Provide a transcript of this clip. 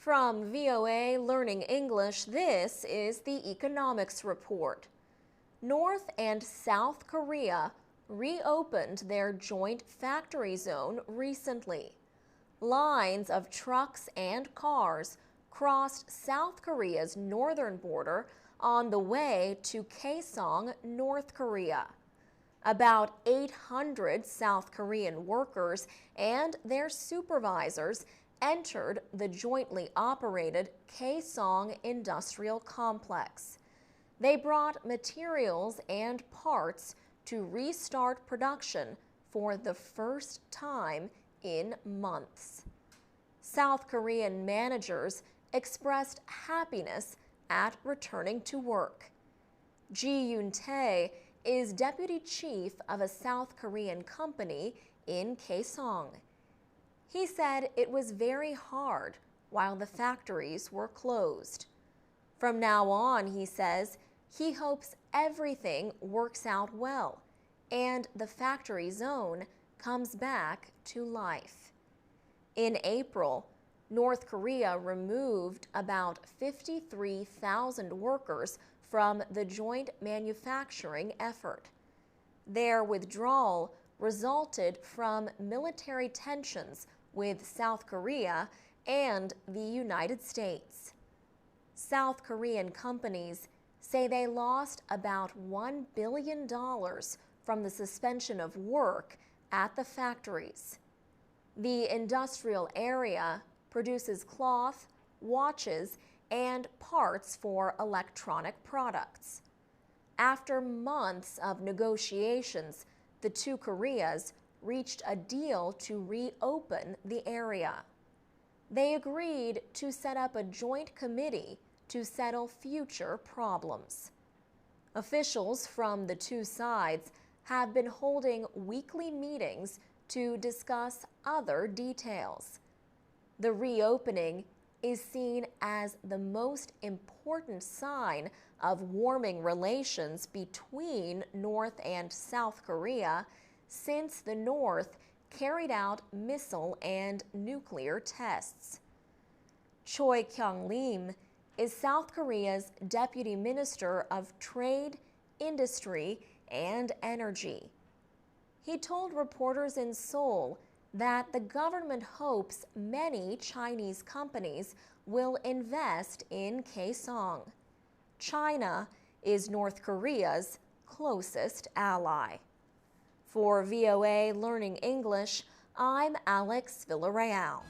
From VOA Learning English, this is the Economics Report. North and South Korea reopened their joint factory zone recently. Lines of trucks and cars crossed South Korea's northern border on the way to Kaesong, North Korea. About 800 South Korean workers and their supervisors entered the jointly operated Kaesong Industrial Complex. They brought materials and parts to restart production for the first time in months. South Korean managers expressed happiness at returning to work. Ji Yoon-tae is deputy chief of a South Korean company in Kaesong. He said it was very hard while the factories were closed. From now on, he says, he hopes everything works out well and the factory zone comes back to life. In April, North Korea removed about 53,000 workers from the joint manufacturing effort. Their withdrawal resulted from military tensions with South Korea and the United States. South Korean companies say they lost about $1 billion from the suspension of work at the factories. The industrial area produces cloth, watches, and parts for electronic products. After months of negotiations, the two Koreas reached a deal to reopen the area. They agreed to set up a joint committee to settle future problems. Officials from the two sides have been holding weekly meetings to discuss other details. The reopening is seen as the most important sign of warming relations between North and South Korea since the North carried out missile and nuclear tests. Choi Kyung-lim is South Korea's Deputy Minister of Trade, Industry, and Energy. He told reporters in Seoul that the government hopes many Chinese companies will invest in Kaesong. China is North Korea's closest ally. For VOA Learning English, I'm Alex Villarreal.